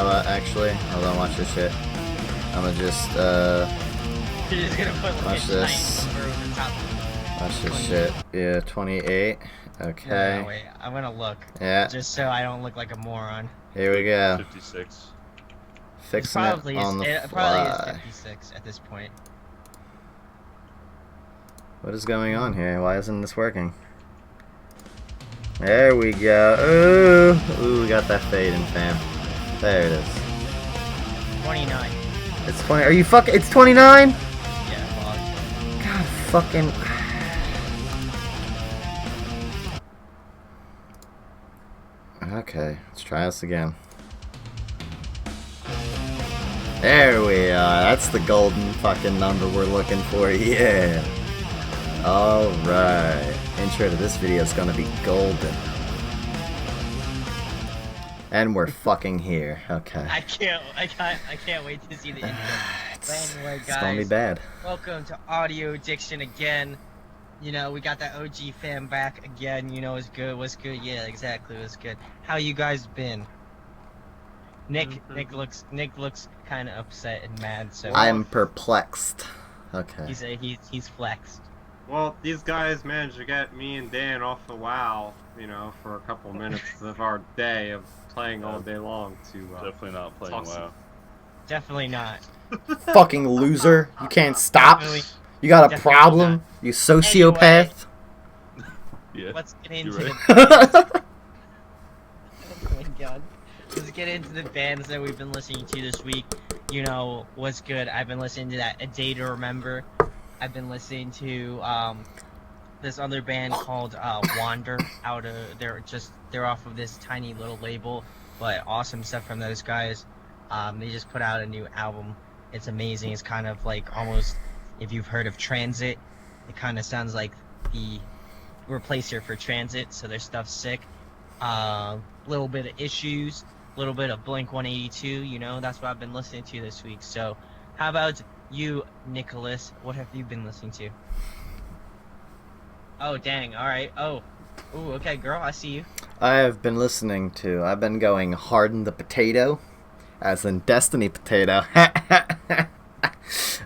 know what, actually? Hold on, watch this shit. I'm gonna just, You're just gonna put like watch a this. giant number over the top. Watch this shit. Yeah, 28. Okay. No, wait, I'm gonna look. Yeah. Just so I don't look like a moron. Here we go. 56. Fixing it on the It probably fly. is 56 at this point. What is going on here? Why isn't this working? There we go. Ooh, ooh, we got that fade in, fam. There it is. 29. It's 20. Are you fucking? It's 29. Yeah, well, God, fucking. Okay, let's try this again. There we are. That's the golden fucking number we're looking for. Yeah. Alright. Intro to this video is gonna be golden. And we're fucking here. Okay. I can't wait to see the intro. But anyway, guys, It's gonna be bad. welcome to Audio Addiction again. You know, we got that OG fam back again. You know, it's good. What's good? Yeah, exactly. What's good? How you guys been? Nick looks kind of upset and mad. So I'm perplexed. Okay. he's flexed. Well, these guys managed to get me and Dan off the WoW, you know, for a couple minutes of our day of playing all day long to Definitely not playing talk WoW. Definitely not. Fucking loser. You can't stop. Definitely- You got a definitely problem? not. You sociopath? Yeah. Let's get You're into right. the. Oh my god. Let's get into the bands that we've been listening to this week. You know, what's good? I've been listening to that A Day to Remember. I've been listening to this other band called Wander. They're off of this tiny little label, but awesome stuff from those guys. They just put out a new album. It's amazing. It's kind of like almost, if you've heard of Transit, it kind of sounds like the replacer for Transit. So their stuff's sick. Little bit of Issues, little bit of Blink 182. You know, that's what I've been listening to this week. So, how about you, Nicholas? What have you been listening to? Oh, dang. All right. Oh. Ooh, okay, girl. I see you. I've been going Harden the Potato, as in Destiny Potato,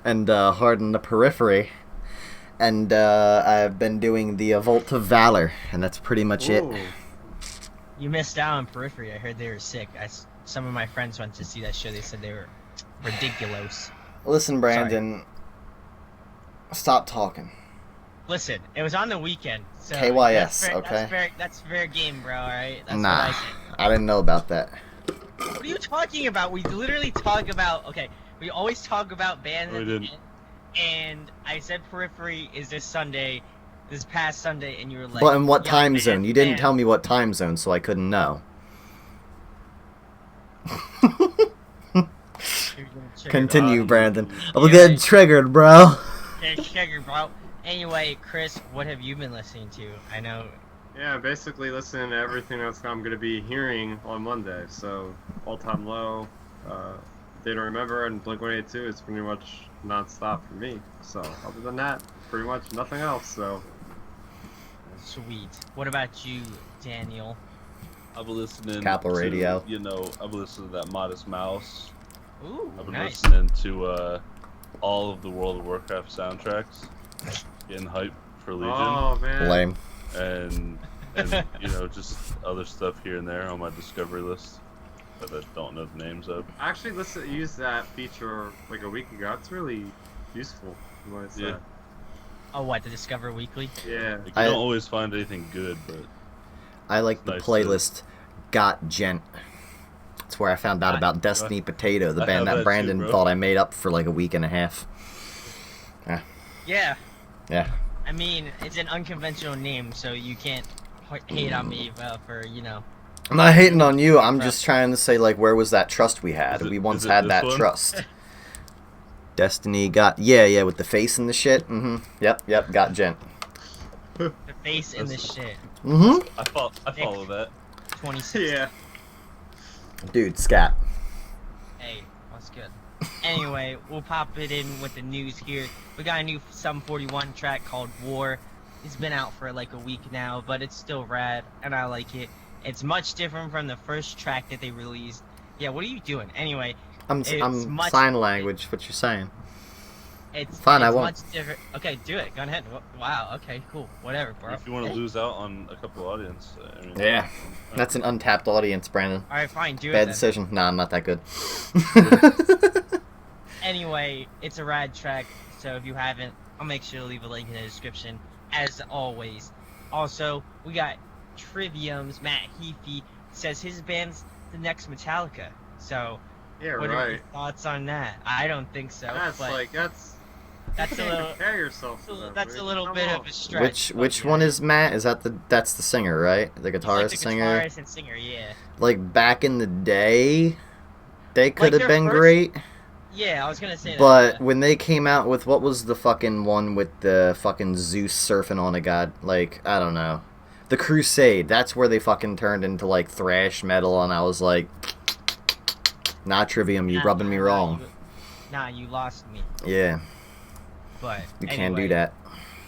and Harden the Periphery, and I've been doing the Volt of Valor, and that's pretty much it. Ooh. You missed out on Periphery. I heard they were sick. Some of my friends went to see that show. They said they were ridiculous. Listen, Brandon, stop talking. Listen, it was on the weekend. So KYS, that's fair, okay? That's fair game, bro, alright? That's Nah, what I say. I didn't know about that. What are you talking about? We literally talk about, okay, we always talk about bands We at the didn't. end, and I said Periphery is this past Sunday, and you were like... But in what yeah, time man, zone? You didn't man. tell me what time zone, so I couldn't know. You're gonna trigger Continue, on. Brandon. I'm Yeah. getting triggered, bro. me. Get triggered, bro. Anyway, Chris, what have you been listening to? I know... Yeah, basically listening to everything that's I'm going to be hearing on Monday. So, All Time Low, Day to Remember, and Blink 182 is pretty much non-stop for me. So, other than that, pretty much nothing else. So, Sweet. What about you, Daniel? I've been listening Kappa to, Radio. You know, I've been listening to that Modest Mouse. Ooh, I've been nice. listening to all of the World of Warcraft soundtracks. Getting hype for Legion. oh man, Lame. And you know, just other stuff here and there on my discovery list that I don't know the names of. I actually used that feature like a week ago. It's really useful. What it's Yeah. Oh, what, the Discover Weekly? Yeah. Like, you I- don't always find anything good, but I like the Nice, playlist Got Gent. That's where I found out about Destiny Potato, the I band have that that Brandon too, bro. thought I made up for like a week and a half. Yeah. Yeah. I mean, it's an unconventional name, so you can't hate on me for, you know. I'm not hating on you. I'm just trying to say, like, where was that trust we had? Is it- We once is it had this that one? trust. Destiny got... Yeah, with the face and the shit. Mm-hmm. Yep, got Gent. The face and the shit. Mm-hmm. I follow that. 26. Yeah. Dude, scat. Hey, what's good? Anyway, we'll pop it in with the news here. We got a new Sum 41 track called War. It's been out for like a week now, but it's still rad, and I like it. It's much different from the first track that they released. Yeah, what are you doing? Anyway, I'm it's much- sign language. What you're saying? it's Fine, I it's won't. much different. Okay, do it. Go ahead. Wow. Okay, cool. Whatever, bro. If you want to lose out on a couple audience, I mean, Yeah, that's an untapped audience, Brandon. All right, fine. Do it. Bad then. decision. Nah, I'm not that good. Anyway, it's a rad track, so if you haven't, I'll make sure to leave a link in the description, as always. Also, we got Trivium's Matt Heafy says his band's the next Metallica. So, Yeah, what are right. your thoughts on that? I don't think so. That's but like that's. that's you a can't little. compare yourself to them, That's a dude. little Come bit on. of a stretch. Which but one yeah. is Matt? Is that that's the singer, right? The He's guitarist like the singer. guitarist and singer, yeah. Like back in the day, they could have their been first- great. Yeah, I was gonna say But that. when they came out with what was the fucking one with the fucking Zeus surfing on a god, like I don't know, the Crusade. That's where they fucking turned into like thrash metal, and I was like, not Trivium, you rubbing me wrong. Nah, you lost me. Yeah, But you anyway, can't do that.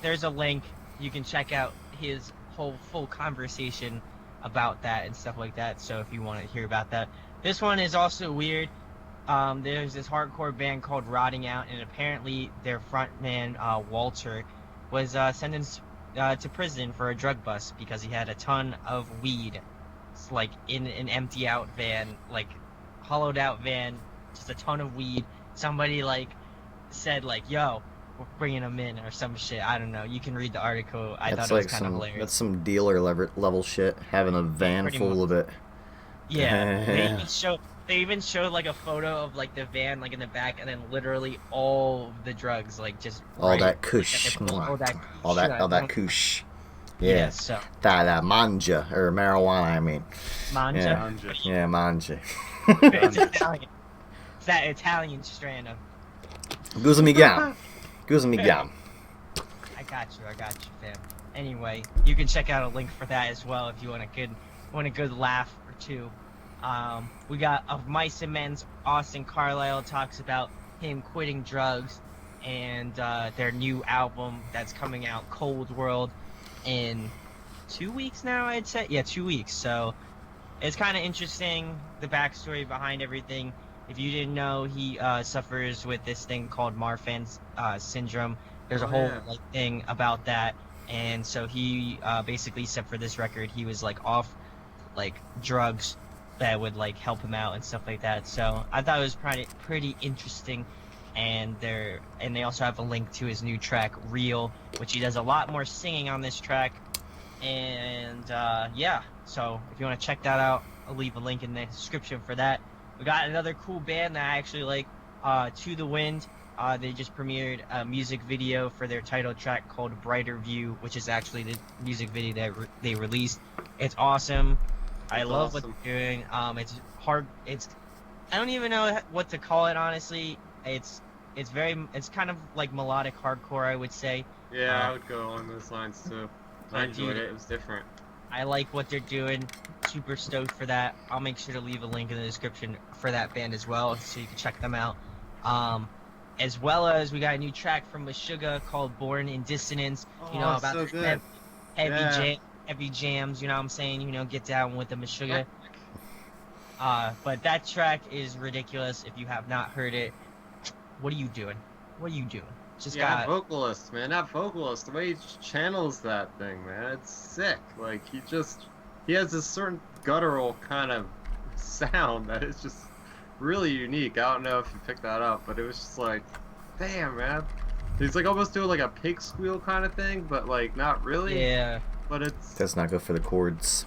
There's a link. You can check out his whole full conversation about that and stuff like that. So if you want to hear about that, this one is also weird. There's this hardcore band called Rotting Out, and apparently their frontman Walter was sentenced to prison for a drug bust because he had a ton of weed, it's like in an empty out van, like hollowed out van, just a ton of weed. Somebody like said like, "Yo, we're bringing him in" or some shit. I don't know. You can read the article. I That's thought it was like kind of some hilarious. that's some dealer level shit. Having a van pretty full of it. Yeah, they even showed like a photo of like the van like in the back, and then literally all the drugs like just All right- that kush, like, all that all that kush. Yeah, so that manja or marijuana. I mean, manja. Yeah. Ganja. yeah, manja. It's Italian. It's that Italian strand of. Goose me gam. Goose me gam. I got you, fam. Anyway, you can check out a link for that as well if you want a good laugh or two. We got Of Mice and Men's Austin Carlile talks about him quitting drugs and their new album that's coming out, Cold World, in 2 weeks now, I'd say. Yeah, 2 weeks. So it's kind of interesting, the backstory behind everything. If you didn't know, he suffers with this thing called Marfan's syndrome. There's a Oh, whole yeah. like thing about that, and so he basically said for this record he was like off like drugs that would like help him out and stuff like that. So I thought it was pretty interesting. And they also have a link to his new track Real, which he does a lot more singing on this track. And yeah, so if you want to check that out, I'll leave a link in the description for that. We got another cool band that I actually like, To The Wind. They just premiered a music video for their title track called Brighter View, which is actually the music video that they released. It's awesome. I It's love awesome. what they're doing. It's hard. I don't even know what to call it, honestly. It's kind of like melodic hardcore, I would say. Yeah, I would go along those lines too. I enjoyed dude, it. It was different. I like what they're doing. Super stoked for that. I'll make sure to leave a link in the description for that band as well, so you can check them out. As well as we got a new track from Meshuggah called Born In Dissonance. You know, Oh, about so the good. heavy jams, you know what I'm saying? You know, get down with the Meshuggah. But that track is ridiculous. If you have not heard it, what are you doing? What are you doing? Just Yeah, that got vocalist, man. That vocalist, the way he just channels that thing, man, it's sick. Like, he has this certain guttural kind of sound that is just really unique. I don't know if you picked that up, but it was just like, damn, man. He's like almost doing like a pig squeal kind of thing, but like not really. yeah. But it's That's not good for the chords.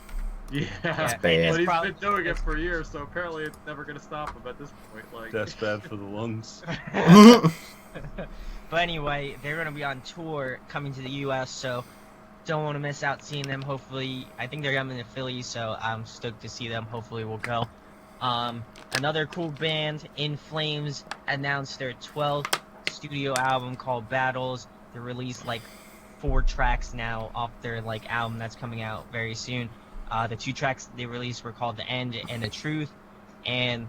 yeah. That's bad. But It's he's probably- been doing it for years, so apparently it's never gonna stop him at this point. Like That's bad for the lungs. But anyway, they're gonna be on tour coming to the U.S., so don't want to miss out seeing them. Hopefully, I think they're coming to Philly, so I'm stoked to see them. Hopefully, we'll go. Another cool band, In Flames, announced their 12th studio album called Battles. They released like 4 tracks now off their like album that's coming out very soon. The 2 tracks they released were called The End and The Truth. And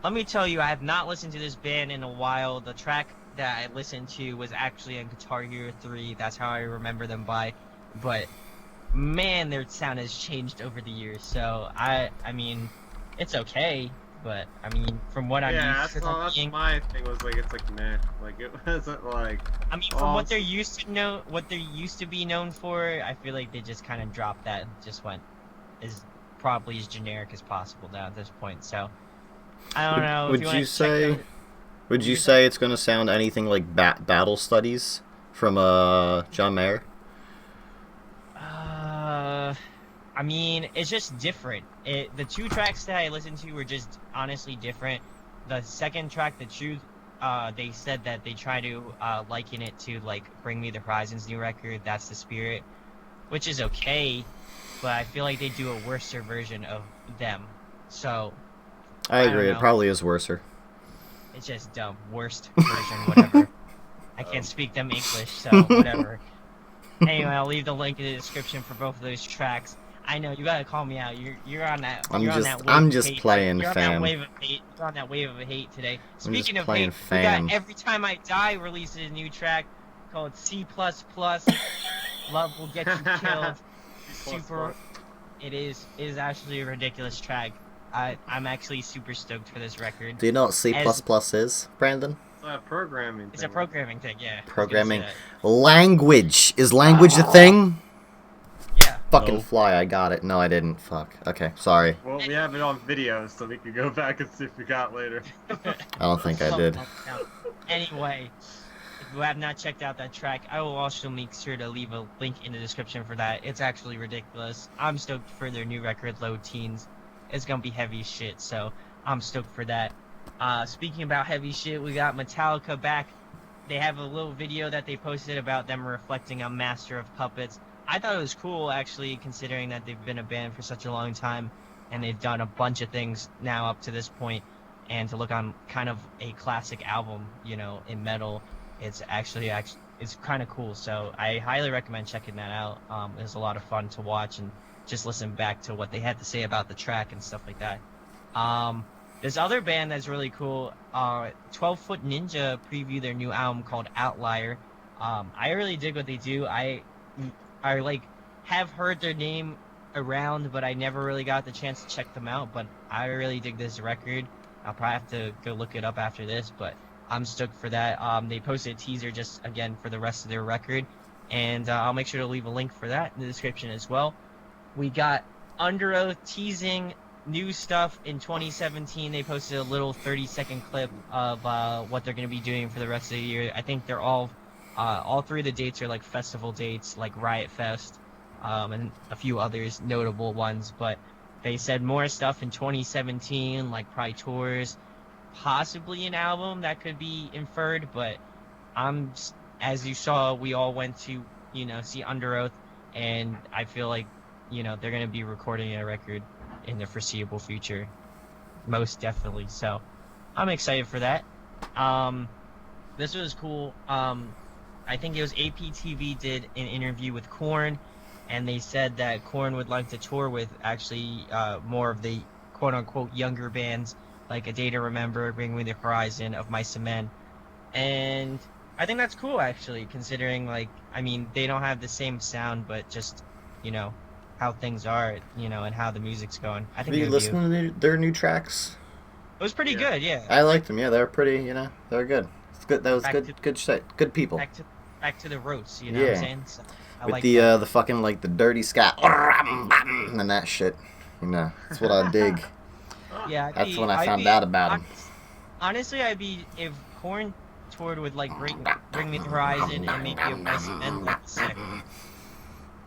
let me tell you, I have not listened to this band in a while. The track that I listened to was actually on Guitar Hero 3. That's how I remember them by. But man, their sound has changed over the years. So I mean, it's okay, But I mean, from what I'm Yeah, used to that's them all. That's being, my thing. Was like it's like meh. Like it wasn't like. I mean, from what they're used to what they're used to be known for, I feel like they just kind of dropped that and just went as probably as generic as possible now at this point. So I don't know. Would you say? Would you say it's gonna sound anything like Battle Studies from John Mayer? I mean, it's just different. The two tracks that I listened to were just honestly different. The second track, The Truth, they said that they try to liken it to like Bring Me the Horizon's new record, That's the Spirit, which is okay, but I feel like they do a worser version of them. So I agree. It probably is worser. It's just dumb. Worst version, whatever. I can't speak them English, so whatever. Anyway, I'll leave the link in the description for both of those tracks. I know you gotta call me out. You're on that. I'm just playing You're fan. on that wave of hate. You're on that wave of hate today. Speaking of playing hate, fan. we got Every Time I Die releases a new track called C++. Love Will Get You Killed. Super. It is actually a ridiculous track. I'm actually super stoked for this record. Do you know what C++ is, Brandon? It's a programming. It's a programming thing, yeah. Programming language. Is language a thing? Yeah. Fucking No. fly, I got it. No, I didn't. Fuck. Okay, sorry. Well, we have it on video, so we can go back and see if we got later. I don't think I did. Anyway, if you have not checked out that track, I will also make sure to leave a link in the description for that. It's actually ridiculous. I'm stoked for their new record, Low Teens. It's gonna be heavy as shit, so I'm stoked for that. Speaking about heavy shit, we got Metallica back. They have a little video that they posted about them reflecting on Master of Puppets. I thought it was cool, actually, considering that they've been a band for such a long time, and they've done a bunch of things now up to this point, and to look on kind of a classic album, you know, in metal, it's actually it's kind of cool. So I highly recommend checking that out. It was a lot of fun to watch and just listen back to what they had to say about the track and stuff like that. This other band that's really cool, 12 Foot Ninja preview their new album called Outlier. I really dig what they do. I like have heard their name around, but I never really got the chance to check them out. But I really dig this record. I'll probably have to go look it up after this, but I'm stoked for that. They posted a teaser just again for the rest of their record, and I'll make sure to leave a link for that in the description as well. We got Under Oath teasing new stuff in 2017. They posted a little 30-second clip of what they're going to be doing for the rest of the year. I think they're all three of the dates are like festival dates, like Riot Fest, and a few others, notable ones. But they said more stuff in 2017, like probably tours, possibly an album that could be inferred. But as you saw, we all went to see Under Oath, and I feel like they're going to be recording a record in the foreseeable future, most definitely. So I'm excited for that. This was cool. I think it was APTV did an interview with Korn, and they said that Korn would like to tour with actually more of the quote-unquote younger bands, like A Day to Remember, Bring Me the Horizon, Of Mice and Men. And I think that's cool, actually, considering, they don't have the same sound, but just, how things are, and how the music's going. I think Have you listened to their new tracks? It was pretty good, yeah. I liked them. Yeah, they were pretty. They were good. It's good. That was good shit. Good people. Back to the roots. You know what I'm saying? So, I with like the fucking the dirty ska and that shit. That's what I dig. Yeah, That's when I found out about them. Honestly, if Korn toured with Bring Me the Horizon and maybe Of Mice and Men, that'd be sick.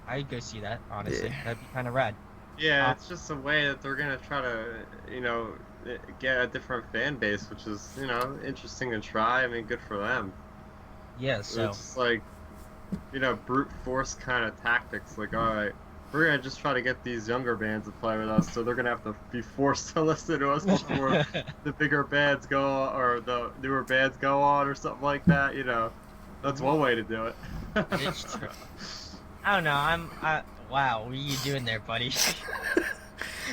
I'd go see that, honestly. Yeah. That'd be kind of rad. Yeah, it's just a way that they're gonna try to, get a different fan base, which is, interesting to try. I mean, good for them. Yeah, so. It's like, brute force kind of tactics. Like, all right, we're gonna just try to get these younger bands to play with us, so they're gonna have to be forced to listen to us before the bigger bands go or the newer bands go on or something like that. That's one way to do it. It's true. I don't know. Wow, what are you doing there, buddy?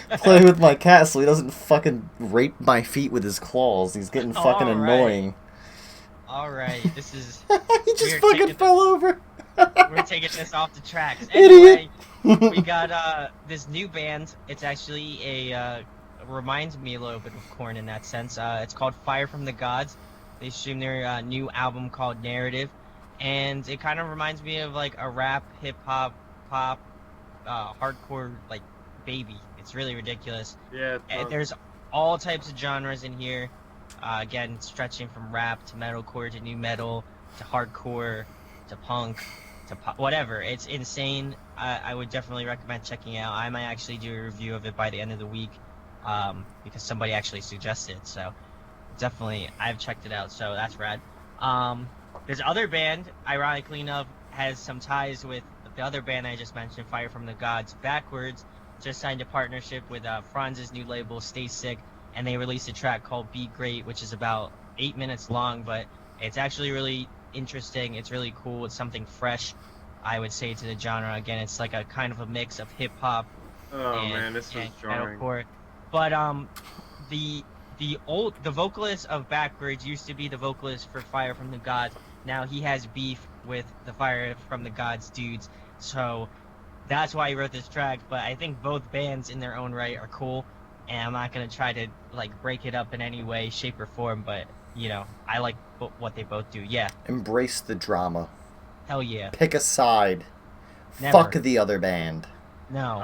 Playing with my cat so he doesn't fucking rape my feet with his claws. He's getting fucking annoying. Alright, this is... He just fucking fell over. We're taking this off the tracks. Anyway, we got this new band. It's actually a reminds me a little bit of Korn in that sense. It's called Fire from the Gods. They streamed their new album called Narrative, and it kind of reminds me of like a rap, hip hop, pop, hardcore like baby. It's really ridiculous. Yeah. There's all types of genres in here. Again, stretching from rap to metalcore to new metal to hardcore to punk to pop, whatever. It's insane. I would definitely recommend checking it out. I might actually do a review of it by the end of the week, because somebody actually suggested it. So definitely, I've checked it out. So that's rad. This other band, ironically enough, has some ties with the other band I just mentioned, Fire from the Gods. Backwards just signed a partnership with Franz's new label, Stay Sick, and they released a track called Be Great, which is about 8 minutes long, but it's actually really interesting. It's really cool. It's something fresh, I would say, to the genre. Again, it's like a kind of a mix of hip hop man, this was jarring. metalcore. But the vocalist of Backwards used to be the vocalist for Fire from the Gods. Now he has beef with the Fire from the Gods dudes, so that's why he wrote this track. But I think both bands in their own right are cool, and I'm not gonna try to like break it up in any way, shape, or form. But you know, I like what they both do. Yeah. Embrace the drama. Hell yeah. Pick a side. Never. Fuck the other band. No.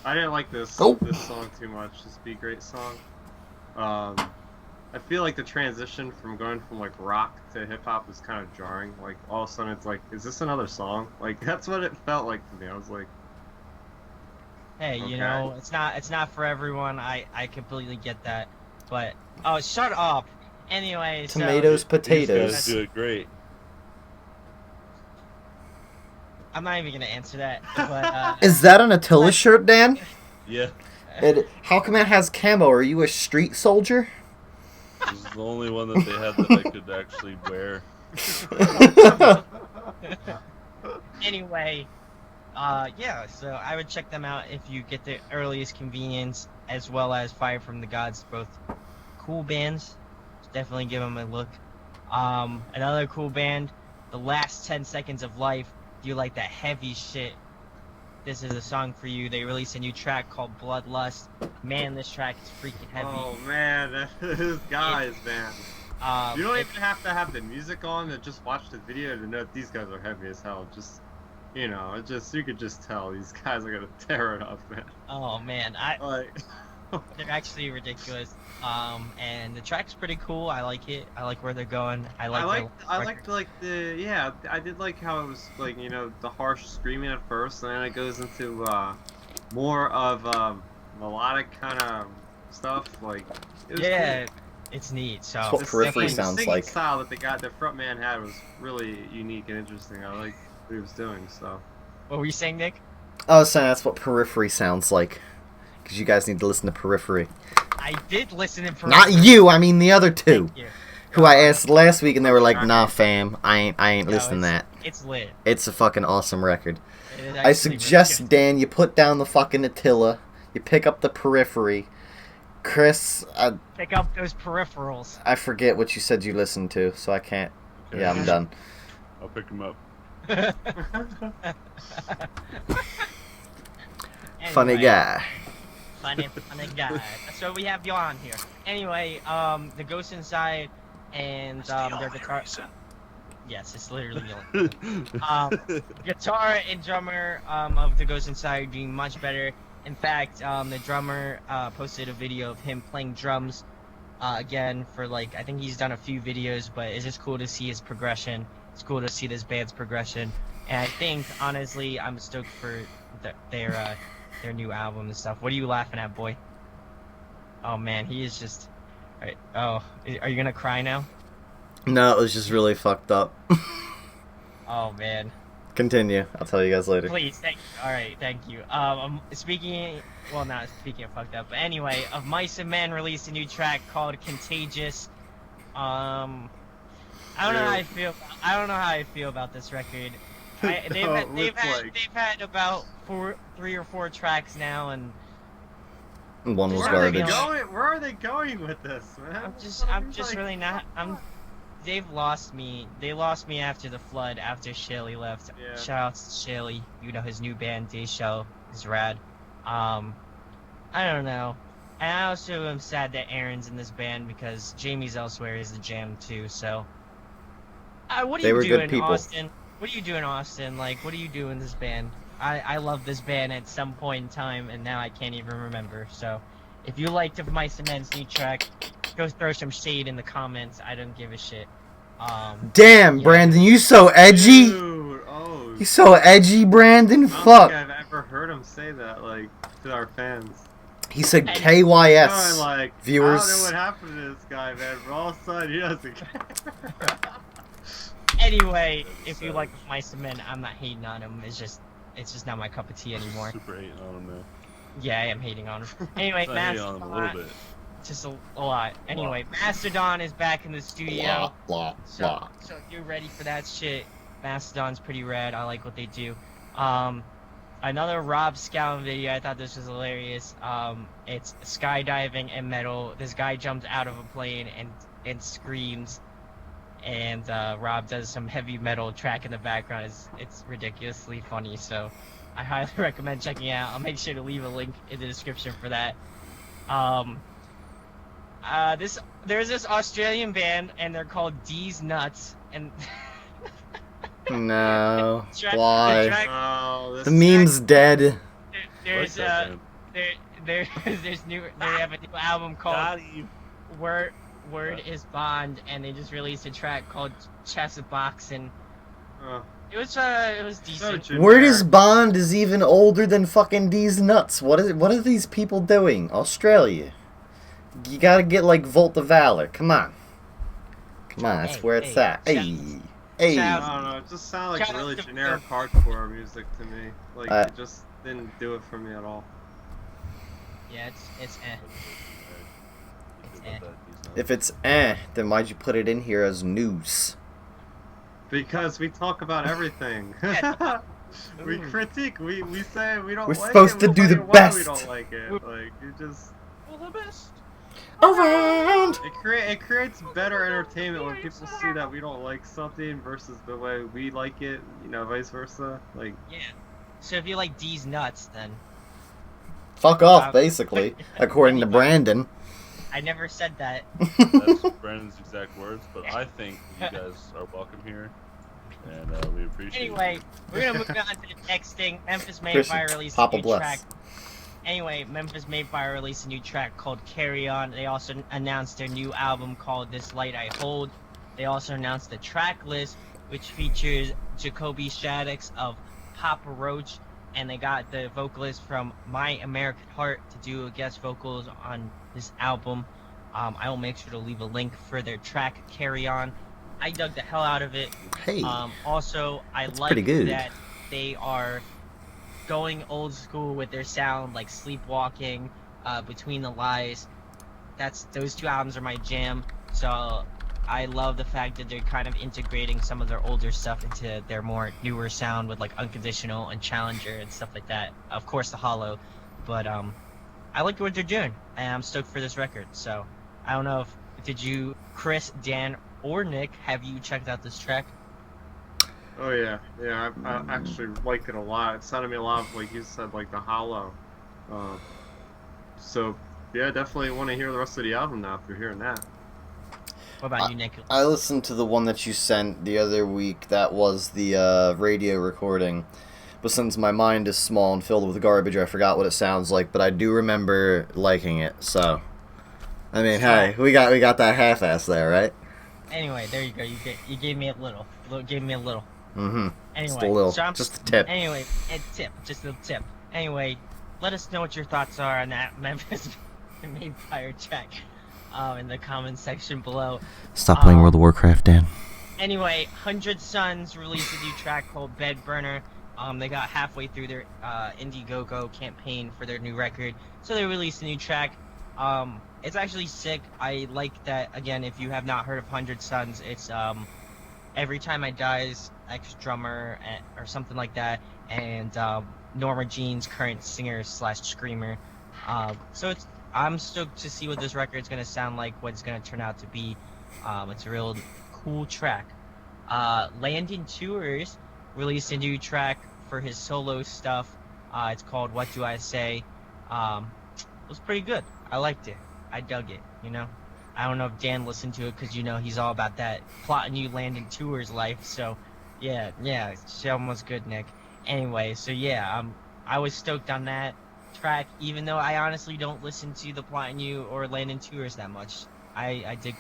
I didn't like this song too much. This Be Great song. I feel like the transition from going from like rock to hip hop is kind of jarring. Like all of a sudden it's like, is this another song? Like that's what it felt like to me. I was like, Hey, okay. you know, it's not for everyone. I completely get that. But oh, shut up. Anyway, Tomatoes, so, These potatoes. guys do it great. I'm not even gonna answer that. But Is that an Attila shirt, Dan? Yeah, How come it has camo? Are you a street soldier? this is the only one that they had that I could actually wear. anyway, yeah. So I would check them out if you get the earliest convenience, as well as Fire from the Gods. Both cool bands. Definitely give them a look. Another cool band, The Last 10 Seconds of Life. Do you like that heavy shit? This is a song for you. They released a new track called Bloodlust. Man, this track is freaking heavy. oh man, these guys, man. You don't even have to have the music on to just watch the video to know that these guys are heavy as hell. Just, you know, you could just tell these guys are gonna tear it up, man. Oh man, they're actually ridiculous. And the track's pretty cool. I like it. I like where they're going. I liked I did like how it was like, you know, the harsh screaming at first, and then it goes into more of melodic kind of stuff. Like it was cool. It's neat. So That's what Periphery The sounds singing like. style that the frontman had was really unique and interesting. I like what he was doing. So what were you saying, Nick? I was saying that's what Periphery sounds like. Because you guys need to listen to Periphery. I did listen to Periphery. Not you, I mean the other two. Thank you. Who I asked last week and they were like, nah fam, I ain't No, listening to that. It's lit. It's a fucking awesome record. It is I actually suggest, really Dan, you put down the fucking Attila, you pick up the Periphery. Chris, good. Pick up those peripherals. I forget what you said you listened to, so I can't. Okay. Yeah, I'm done. I'll pick them up. Funny Anyway. guy. Funny guy. That's why we have you on here. Anyway, the Ghost Inside and their guitar. Yes, it's literally the only. Guitar and drummer of the Ghost Inside are doing much better. In fact, the drummer posted a video of him playing drums again for like, I think he's done a few videos, but it's just cool to see his progression. It's cool to see this band's progression, and I think honestly, I'm stoked for their new album and stuff. What are you laughing at, boy? Oh man, he is just. Alright. Oh, are you gonna cry now? No, it was just really fucked up. Oh man. Continue. I'll tell you guys later. Please, alright, thank you. Speaking of fucked up, but anyway, of Mice and Men released a new track called Contagious. I don't know how I feel about this record. They've had about 3 or 4 tracks now, and One was where are they garbage. going? Where are they going with this, man? I'm just really not. They've lost me. They lost me after the flood. After Shelly left. Yeah. Shout out to Shelly. You know his new band, Day Shell, is rad. I don't know. And I also am sad that Aaron's in this band because Jamie's Elsewhere is the jam too. So, what are They you were good doing, people. Austin? What are you doing, Austin? Like, what are you doing in this band? I love this band at some point in time, and now I can't even remember. So, if you liked of My Cement's new track, go throw some shade in the comments. I don't give a shit. Damn, Yeah. Brandon, you so edgy. Dude, oh. You so edgy, Brandon. I don't Fuck. think I've ever heard him say that, like, to our fans. He said And- KYS. Going like, viewers. I don't know what happened to this guy, man. But all of a sudden, he doesn't care. Anyway, if you like My Cement, I'm not hating on him. It's just not my cup of tea anymore. Super hating on him now. Yeah, I am hating on him. Anyway, I'm hating on him a little bit. just a lot. Anyway, Mastodon is back in the studio. Blah, So if you're ready for that shit, Mastodon's pretty rad. I like what they do. Another Rob Scowen video. I thought this was hilarious. It's skydiving and metal. This guy jumps out of a plane and screams, and Rob does some heavy metal track in the background. It's ridiculously funny. So I highly recommend checking it out. I'll make sure to leave a link in the description for that. There's this Australian band and they're called D's Nuts, and No. track- Why? the track- Oh, this The meme's dead. there's Like that, man. they have a new album called Got you. Word is Bond, and they just released a track called Chess of Boxing. It was decent. generic. Word is Bond is even older than fucking D's Nuts. What are these people doing? Australia. You gotta get like Volt of Valor. Come on. That's Hey, where it's hey, at. Hey. Hey. shout I don't know. It just sounded like Shout out really to generic hardcore music to me. Like it just didn't do it for me at all. Yeah, it's eh. If it's then why'd you put it in here as news? Because we talk about everything. We critique. We say we don't We're like supposed it. to We'll do tell the you why best. We don't like it. Like you just. Well, the best. Around. It creates better entertainment when people see that we don't like something versus the way we like it. You know, vice versa. Like. Yeah. So if you like D's Nuts, then Fuck off, basically, according to Brandon. I never said that. That's Brandon's exact words, but I think you guys are welcome here, and we appreciate Anyway, it. we're gonna move on to the next thing. Memphis Made Christian, Fire released Papa a new bless. track. Anyway, Memphis Made Fire released a new track called Carry On. They also announced their new album called This Light I Hold. They also announced the track list, which features Jacoby Shaddix of Papa Roach, and they got the vocalist from My American Heart to do guest vocals on this album. I will make sure to leave a link for their track Carry On. I dug the hell out of it. Hey. Also, I That's like pretty good. that they are going old school with their sound, like Sleepwalking, Between the Lies. Those two albums are my jam. So I love the fact that they're kind of integrating some of their older stuff into their more newer sound with like Unconditional and Challenger and stuff like that. Of course, the Hollow, but I like what they're doing, and I'm stoked for this record. So I don't know did you, Chris, Dan, or Nick, have you checked out this track? Oh yeah. I actually like it a lot. It sounded to me a lot of, like you said, like the Hollow. So yeah, definitely want to hear the rest of the album now after hearing that. What about you, Nick? I listened to the one that you sent the other week. That was the radio recording. But since my mind is small and filled with garbage, I forgot what it sounds like. But I do remember liking it. So, I mean, hey, we got that half-ass there, right? Anyway, there you go. You gave me a little. Gave me a little. Mm-hmm. Anyway, Just a little. so Just a tip. Anyway, just a little tip. Anyway, let us know what your thoughts are on that Memphis Made Fire track in the comment section below. Stop playing World of Warcraft, Dan. Anyway, 100 Suns released a new track called Bed Burner. They got halfway through their Indiegogo campaign for their new record, so they released a new track. It's actually sick. I like that. Again, if you have not heard of 100 Suns, it's Every Time I Die's ex-drummer or something like that, and Norma Jean's current singer/screamer. So I'm stoked to see what this record's gonna sound like, what it's gonna turn out to be. It's a real cool track. Landon Tours released a new track for his solo stuff. It's called What Do I Say? was pretty good. I liked it. I dug it. I don't know if Dan listened to it because he's all about that plotting you landing tours life. So, yeah, Shelm was good, Nick. Anyway, so yeah, I was stoked on that track, even though I honestly don't listen to the plotting you or landing tours that much. I dig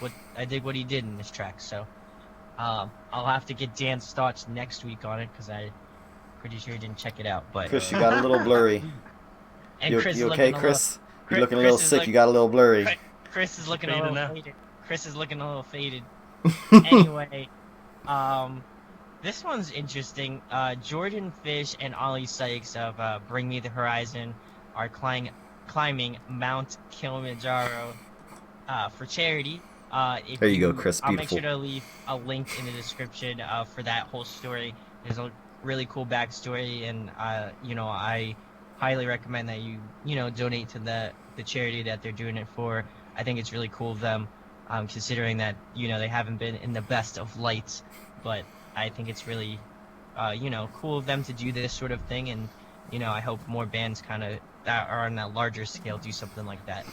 what he did in this track. So, I'll have to get Dan's thoughts next week on it because I'm pretty sure he didn't check it out. But Chris, you got a little blurry. and You Chris is okay, looking Chris? You're looking a Chris little is sick. like- You got a little blurry. Chris is looking a Faded little now. faded. Chris is looking a little faded. Anyway, this one's interesting. Jordan Fish and Ollie Sykes of Bring Me the Horizon are climbing Mount Kilimanjaro for charity. If There you go, Chris. I'll make Beautiful. sure to leave a link in the description for that whole story. There's a really cool backstory, and I highly recommend that you donate to the charity that they're doing it for. I think it's really cool of them, considering that they haven't been in the best of lights, but I think it's really cool of them to do this sort of thing, and I hope more bands kind of that are on that larger scale do something like that.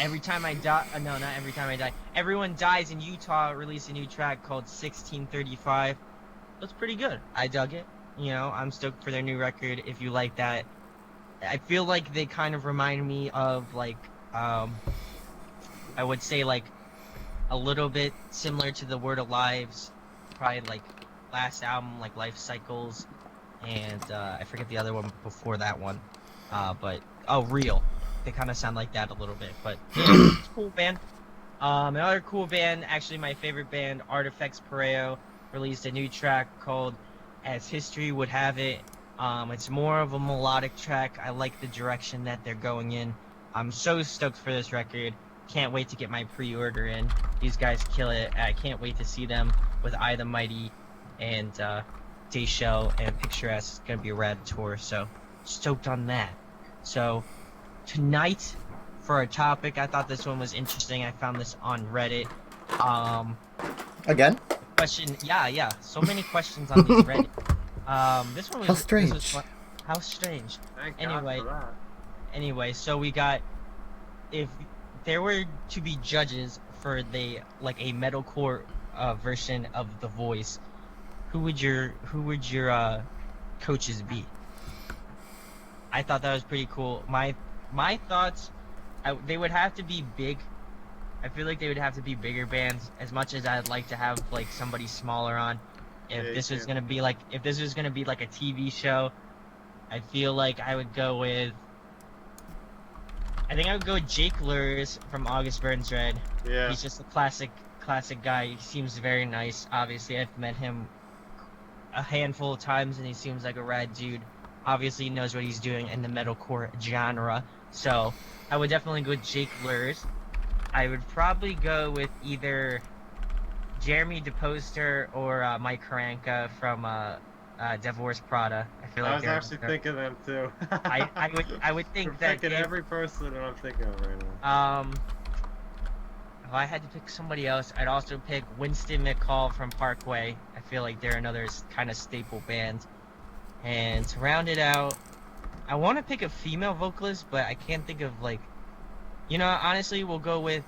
Every Time I Die, no, not Every Time I Die. Everyone Dies in Utah released a new track called 1635. It's pretty good. I dug it. I'm stoked for their new record. If you like that, I feel like they kind of remind me of like, I would say like a little bit similar to the Word of Lives, probably like last album, like Life Cycles, and I forget the other one before that one, but Real. They kind of sound like that a little bit, but yeah, it's a cool band. Another cool band, actually my favorite band, Artifacts Pareo, released a new track called As History Would Have It. It's more of a melodic track. I like the direction that they're going in. I'm so stoked for this record. Can't wait to get my pre-order in. These guys kill it. I can't wait to see them with I the Mighty and Dayshell and Picturesque. It's gonna be a rad tour, so stoked on that. So tonight, for our topic, I thought this one was interesting. I found this on Reddit. Again? Question, yeah. So many questions on these Reddit. This one was How strange. This was fun. How strange. Thank Anyway. God for that. Anyway, so we got, if there were to be judges for a metalcore version of The Voice, who would your coaches be? I thought that was pretty cool. My thoughts, they would have to be big. I feel like they would have to be bigger bands. As much as I'd like to have like somebody smaller on, if Yeah, this you was can. gonna be like a TV show, I feel like I would go with. I think I would go with Jake Lurs from August Burns Red. Yeah. He's just a classic guy. He seems very nice. Obviously, I've met him a handful of times, and he seems like a rad dude. Obviously, he knows what he's doing in the metalcore genre. So, I would definitely go with Jake Lurs. I would probably go with either Jeremy DePoster or Mike Karanka from Divorce Prada. I feel like I was actually thinking them too. I would think You're that picking if- every person that I'm thinking of right now. If I had to pick somebody else, I'd also pick Winston McCall from Parkway. I feel like they're another kind of staple band. And to round it out, I want to pick a female vocalist, but I can't think of honestly, we'll go with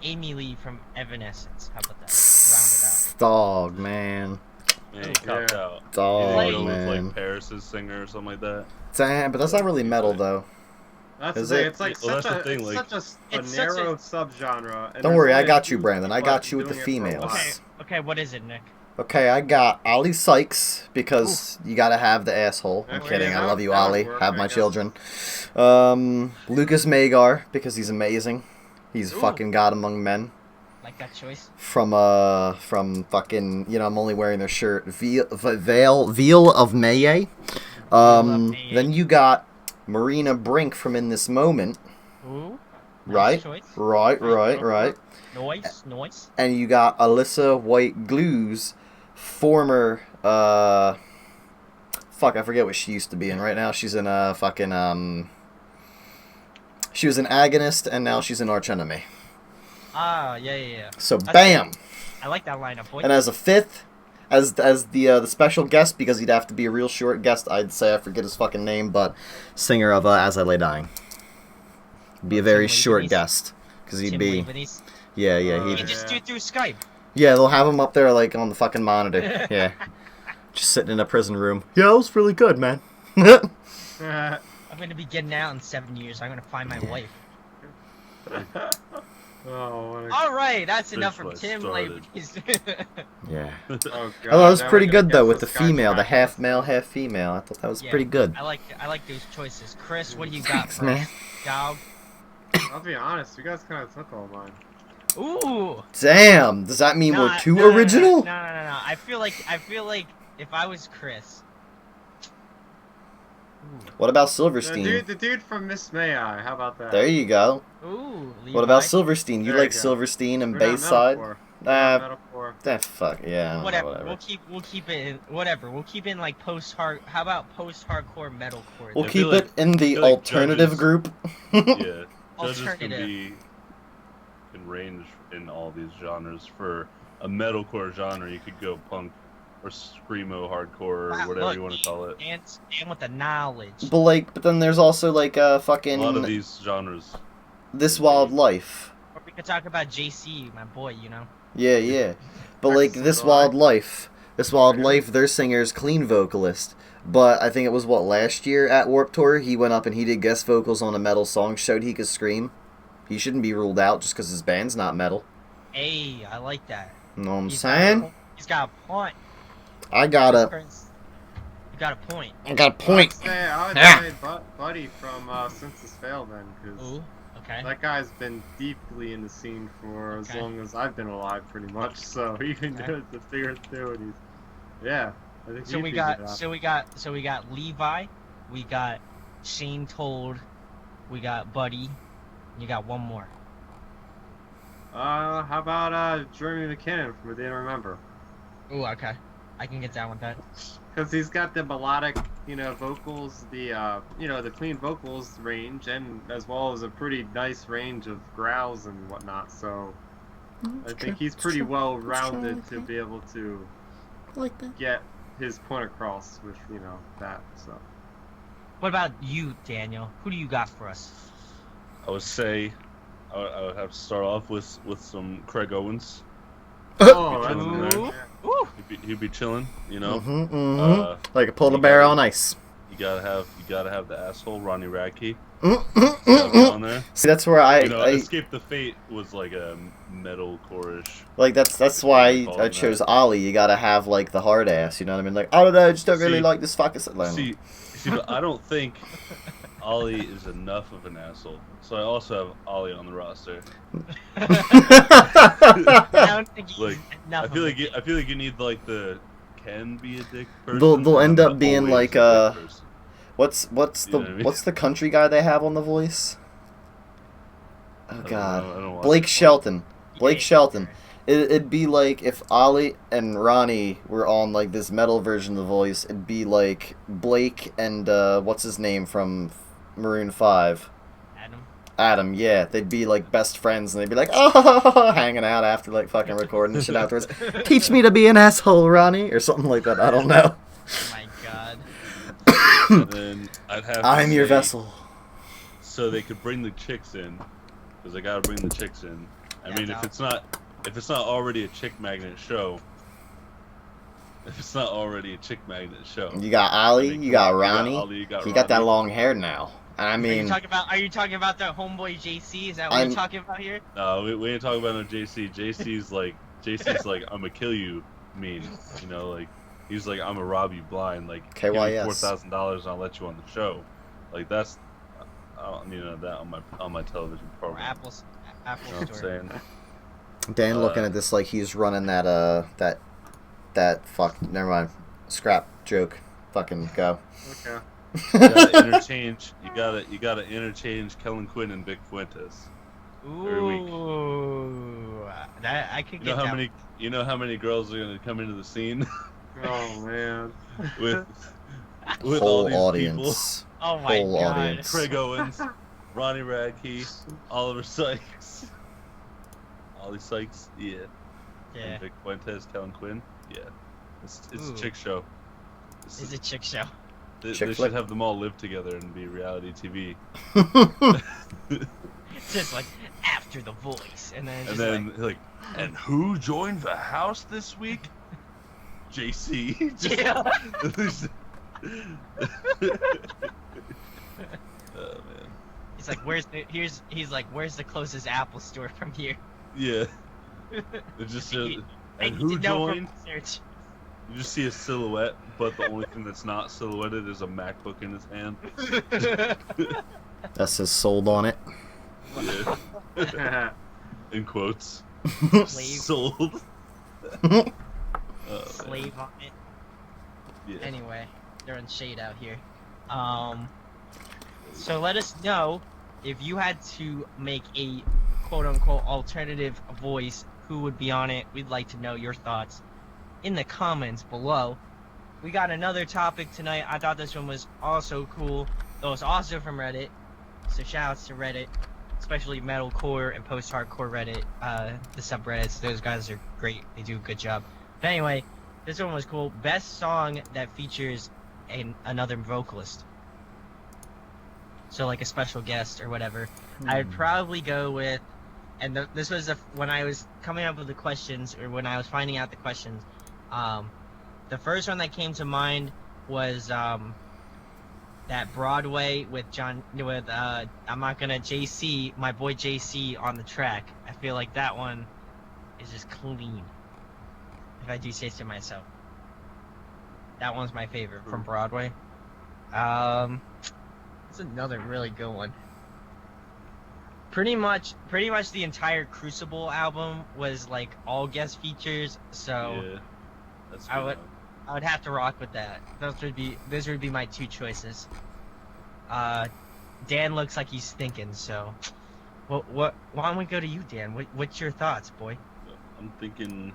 Amy Lee from Evanescence. How about that? To Dog, man. Yeah, he copped Yeah. out. Dog, He didn't go with man. like Paris's singer or something like that. Damn, but that's not really metal, though. That's Is the thing. it? It's like Well, such that's the a, thing, like- such a It's such a- narrow subgenre. and Don't there's worry, I only a got you, few Brandon. I people got you with the doing it for a females. while. that. Okay, what is it, Nick? Okay, I got Ollie Sykes because you gotta have the asshole. I'm Okay, kidding. yeah, I love you, that would Ollie. work, Have I my guess. children. Lucas Magar because he's amazing. He's a Ooh. fucking god among men. Like that choice? From fucking, I'm only wearing their shirt. Veal of Maye. Maye. Then you got Marina Brink from In This Moment. Ooh. Right? Nice choice. Right. Noise. And you got Alyssa White Glue's former, fuck, I forget what she used to be in. Right now she's in she was an Agonist and now she's in Arch Enemy. Ah, yeah. So bam! I like that lineup, boy. And as a fifth, as the special guest, because he'd have to be a real short guest, I'd say, I forget his fucking name, but singer of As I Lay Dying. Be a very Tim short Lebanese? guest, because he'd Tim be. Lebanese? Yeah, You he'd. can just do it through Skype. Yeah, they'll have him up there like on the fucking monitor. Yeah, just sitting in a prison room. Yeah, it was really good, man. I'm gonna be getting out in 7 years. I'm gonna find my wife. Oh, All right, that's enough from what Tim started. Lebanese. Yeah. oh, God. Oh, that was Now pretty we're gonna good though guess with the Skype female, the crackers. half male, half female. I thought that was Yeah, pretty good. I like those choices. Chris, what do you got Thanks, for man. us? Dog. I'll be honest, you guys kind of took all mine. Ooh. Damn, does that mean we're Nah, too no, no, original? No. I feel like if I was Chris. What about The Silverstein? dude from Miss May I. How about that? There you go. Ooh. Levi. What about Silverstein? You There you like go. Silverstein and We're not Bayside? Metalcore. Nah, Metalcore. that fuck yeah. I don't know, Whatever. We'll keep it in whatever. We'll keep it in like post-hard. How about post-hardcore metalcore? We'll I keep feel like- it in the I feel like alternative judges- group. Yeah, judges can Alternative. can range in all these genres. For a metalcore genre, you could go punk or screamo, hardcore, or Wow, whatever look, you want to call it. And with the knowledge. But then there's also like A fucking lot of these genres. This Wild Life. Or we could talk about JC, my boy. You know. Yeah. But like Excellent. This Wild Life. This Wild Life, their singer's clean vocalist. But I think it was last year at Warped Tour, he went up and he did guest vocals on a metal song, showed he could scream. He shouldn't be ruled out just because his band's not metal. Hey, I like that. You know what I'm He's saying? He's got a point. I got a You got a point. point. I would Ah. say Buddy from Census Fail then, because Ooh. Okay. that guy's been deeply in the scene for as Okay. long as I've been alive, pretty much. So he can Okay. do it to figure through it. Yeah, I think So he we figured got it out. so we got Levi, we got Shane Told, we got Buddy, you got one more. How about Jeremy McKinnon from A Day to Remember? Ooh, okay. I can get down with that. Because he's got the melodic, vocals, the clean vocals range, and as well as a pretty nice range of growls and whatnot. So I think he's pretty well rounded to be able to Like that. get his point across with that. So What about you, Daniel? Who do you got for us? I would say I would have to start off with some Craig Owens. oh, that's Ooh. good. Ooh. Yeah. Ooh. He'd be chilling, you know. Like a polar you bear gotta- on ice. You gotta have the asshole Ronnie Radke See, on there. that's where I Escape the Fate was like a metal chorish. like that's why I chose Ollie. You gotta have like the hard ass. You know what I mean? Like I don't know, I just don't really See- like this fucking. See, but I don't think Ollie is enough of an asshole. So I also have Ollie on the roster. I don't think he's Like, enough I feel of like a I feel like you need like the can be a dick person. They'll end but up being always like, a dick person. what's You know what I mean? what's the country guy they have on The Voice? Oh I don't God, know, I don't watch Blake it. Shelton. Blake Yeah, Shelton. It'd be like if Ollie and Ronnie were on like this metal version of The Voice. It'd be like Blake and what's his name from Maroon 5. Adam, yeah, they'd be like best friends, and they'd be like, oh, hanging out after like fucking recording and shit afterwards. Teach me to be an asshole, Ronnie, or something like that. I don't know. Oh my God. And then I'd have. To I'm your say- vessel. So they could bring the chicks in, because they gotta bring the chicks in. I Yeah, mean, no. if it's not already a chick magnet show. You got Ollie, I mean, you come got on, Ronnie. Ollie, you got He got that Ronnie. long hair now. And I Are mean, you talking about the homeboy JC? Is that what I'm- you're talking about here? No, we ain't talking about no JC. JC's like I'm gonna kill you. Mean, like he's like I'm gonna rob you blind. Like give me KYS. $4,000 and I'll let you on the show. Like that's I don't need none of that on my television Or program. Apple You know what I'm Store. saying? Dan looking at this like he's running that fuck. Never mind. Scrap joke. Fucking go. Okay. You gotta interchange. You gotta interchange Kellen Quinn and Vic Fuentes. Every week. Ooh, that I could You know get how down. many many girls are gonna come into the scene Oh man. with all Whole these audience. Oh my whole God. audience. people? Craig Owens, Ronnie Radke, Oliver Sykes, Ollie Sykes, yeah. Yeah, And Vic Fuentes, Kellen Quinn, yeah. It's a Ooh. chick show. it's a chick show. They Chick should flick. have them all live together and be reality TV. It's just like after the voice, and then it's And just then like, and who joined the house this week? JC. Just- Yeah. Oh man. he's like, he's like, where's the closest Apple store from here? Yeah. It just says, I and need who to know from joined? research. You just see a silhouette, but the only thing that's not silhouetted is a MacBook in his hand. That says sold on it. Yeah. In quotes. Slave. Sold. Oh, Slave on it. yeah. Anyway, they're in shade out here. So let us know if you had to make a quote-unquote alternative voice, who would be on it. We'd like to know your thoughts in the comments below. We got another topic tonight. I thought this one was also cool. It was also from Reddit. So shoutouts to Reddit, especially Metalcore and post-hardcore Reddit, the subreddits. Those guys are great. They do a good job. But anyway, this one was cool. Best song that features another vocalist. So like a special guest or whatever. I'd probably go with, and this was when I was coming up with the questions, or when I was finding out the questions. The first one that came to mind was that Broadway with I'm not gonna JC, my boy JC on the track. I feel like that one is just clean, if I do say so myself. That one's my favorite from Broadway. It's another really good one. Pretty much the entire Crucible album was like all guest features, so Yeah. That's I would- good. I would have to rock with that. Those would be my two choices. Dan looks like he's thinking, so why don't we go to you, Dan? What's your thoughts, boy? I'm thinking.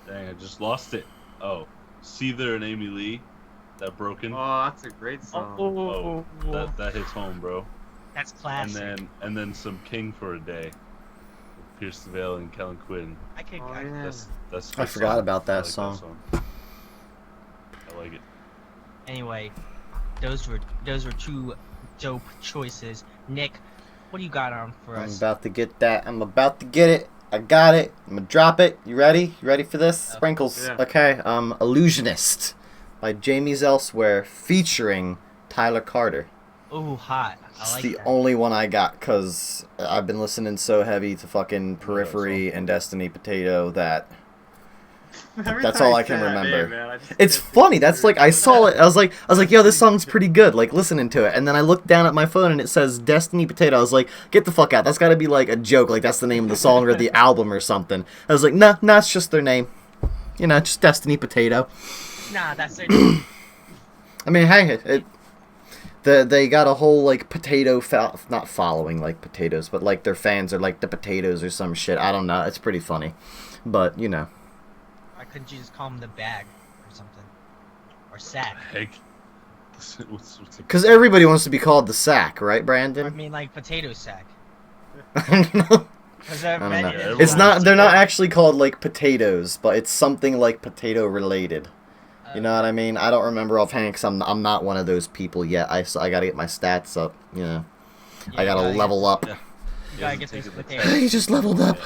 Dang, I just lost it. Oh, Seether and Amy Lee, that broken. Oh, that's a great song. Oh, that hits home, bro. That's classic. And then some King for a Day, with Pierce the Veil and Kellen Quinn. I could. Oh, yeah. That's. a I good forgot song. about that I like song. I like it. Anyway, those were two dope choices. Nick, what do you got on for I'm us? about to get that. I'm about to get it. I got it. I'm gonna drop it. You ready? You ready for this? Sprinkles. Yeah. Okay. Illusionist by Jamie's Elsewhere featuring Tyler Carter. Ooh, hot. I It's like the that. only one I got because I've been listening so heavy to fucking Periphery and Destiny Potato that Every That's time all you I can say that remember. name, man, I just it's can't funny. picture That's it. like I saw it. I was like, yo, this song's pretty good. Like listening to it, and then I looked down at my phone and it says Destiny Potato. I was like, get the fuck out. That's got to be like a joke. Like that's the name of the song or the album or something. I was like, nah, it's just their name. You know, just Destiny Potato. Nah, that's their. I mean, hey, they got a whole like potato not following like potatoes, but like their fans are like the potatoes or some shit. I don't know. It's pretty funny, but you know. Why couldn't you just call them the bag or something, or sack? Heck. What's Because everybody wants to be called the sack, right, I Brandon? mean, like potato sack. I don't know. Because I don't know. Yeah, It's not. They're not Yeah. actually called like potatoes, but it's something like potato related. You know what I mean? I don't remember offhand because I'm not one of those people yet. I gotta get my stats up. You know, I gotta level up. Yeah. You gotta get those potatoes. He just leveled up.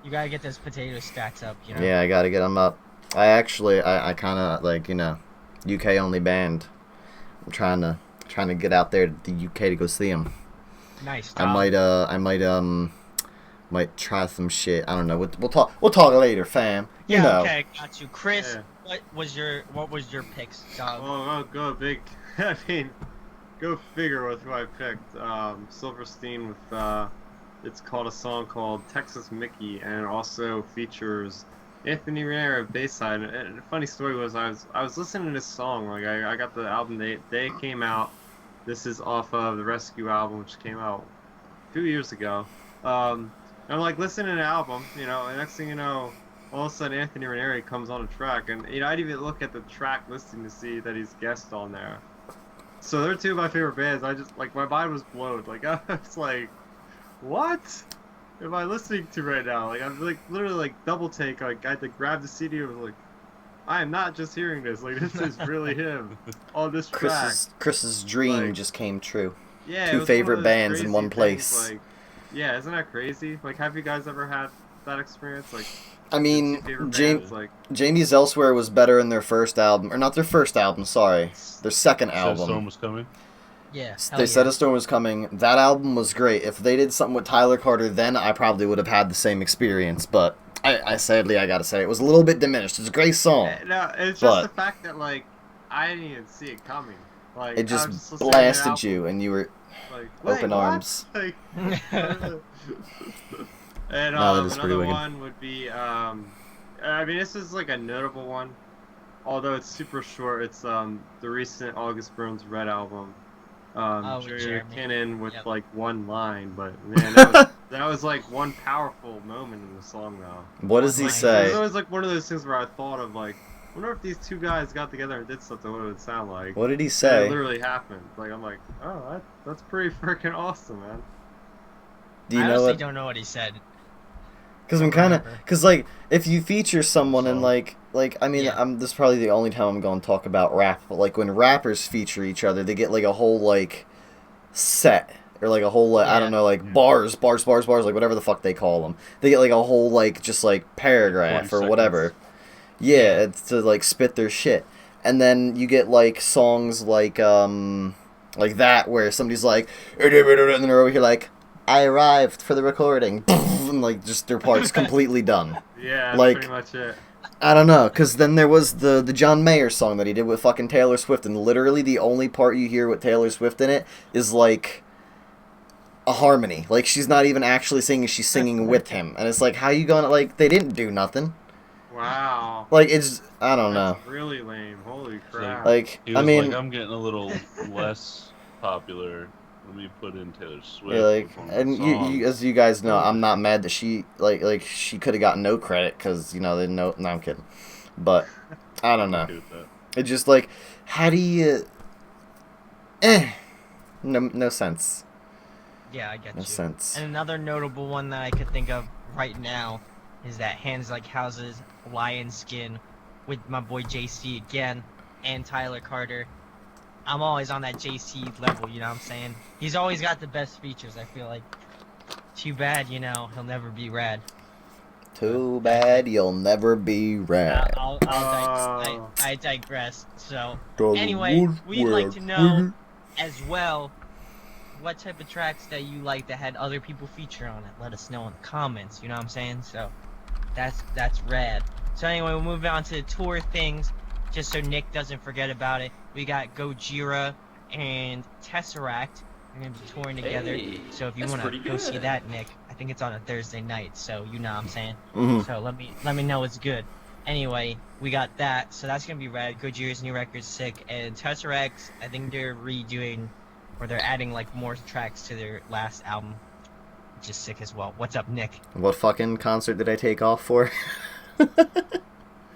You gotta get those potato stacks up. You know. Yeah, I gotta get them up. I kind of like UK only band. I'm trying to get out there to the UK to go see them. Nice. I might try some shit. I don't know. We'll talk later, fam. You know. Okay, got you, Chris. Yeah. What was your picks, dog? Oh, go big. I mean, go figure with who I picked. Silverstein with it's called a song called Texas Mickey, and it also features Anthony Ranieri Bayside. And the funny story was I was listening to this song. Like I got the album day it came out. This is off of the Rescue album, which came out 2 years ago. I'm like listening to the album, you know, and next thing you know, all of a sudden Anthony Ranieri comes on the track, and you know I'd even look at the track listing to see that he's guest on there. So they're two of my favorite bands. I just like my mind was blown. Like I was like, what am I listening to right now? Like I'm like literally like double take. Like I had to grab the CD and was like, I am not just hearing this. Like this is really him on this track. Chris's dream Like, just came true. Yeah, Two it was one of favorite those bands in crazy one things, place. Like, Yeah, isn't that crazy? Like, have you guys ever had that experience? Like, I your two mean, favorite James. bands, like, Jamie's Elsewhere was better in their first album, or not their first album, sorry, their second Said Storm album. was coming. Yeah. They said a storm was coming. That album was great. If they did something with Tyler Carter, then I probably would have had the same experience. But I sadly, I gotta say, it was a little bit diminished. It's a great song. no, it's just But- the fact that like I didn't even see it coming. Like, It I was just listening to the blasted album, you, and you were like, open wait, what? arms. Like, and No, that is pretty another wicked. one would be I mean, this is like a notable one, although it's super short. It's the recent August Burns Red album. with Jerry Jeremy. McKinnon with Yep. like one line, but man, that was like one powerful moment in the song though. What does he Like, It say? was always like one of those things where I thought of like, I wonder if these two guys got together and did something, what it would sound like. What did he And say? it literally happened. Like, I'm like, oh, that's pretty freaking awesome, man. Do you I know honestly what? don't know what he said. Because I'm don't kind of, remember. because like, if you feature someone and So- like I mean, Yeah. this is probably the only time I'm going to talk about rap. But like when rappers feature each other, they get like a whole like set or like a whole like, I Yeah. don't know, like bars, like whatever the fuck they call them. They get like a whole like just like paragraph 40 or whatever. seconds. Yeah, it's to like spit their shit. And then you get like songs like that where somebody's like, and then they're over here like, I arrived for the recording, and like just their part's completely done. Yeah, that's Like- pretty much it. I don't know, because then there was the John Mayer song that he did with fucking Taylor Swift, and literally the only part you hear with Taylor Swift in it is like a harmony. Like she's not even actually singing, she's singing with him. And it's like, how you gonna, like, they didn't do nothing. Wow. Like, it's, I don't know. That's really lame. Holy crap. Like, He I was mean, like, I'm getting a little less popular. Let me put in Taylor Swift. yeah, like, perform the and song." you, as you guys know, I'm not mad that she, like she could have gotten no credit, because, you know, they know, no, I'm kidding. But, I don't know. Okay with that. It's just like, how do you, no sense. Yeah, I get No you. sense. And another notable one that I could think of right now is that Hands Like Houses, Lion Skin, with my boy JC again, and Tyler Carter. I'm always on that JC level, you know what I'm saying? He's always got the best features, I feel like. Too bad, you know, he'll never be rad. Too bad you'll never be rad. I digress. So, anyway, Anyway, we'd like to know as well what type of tracks that you like that had other people feature on it. Let us know in the comments, you know what I'm saying? So that's rad. So anyway, we'll move on to the tour things, just so Nick doesn't forget about it. We got Gojira and Tesseract. We're gonna be touring together. Hey, So if you that's wanna pretty go see good. that, Nick, I think it's on a Thursday night, so you know what I'm saying. hmm So let me know it's good. Anyway, we got that, so that's gonna be rad. Gojira's new record's sick, and Tesseract, I think they're redoing, or they're adding like more tracks to their last album, which is sick as well. What's up, Nick? What fucking concert did I take off for?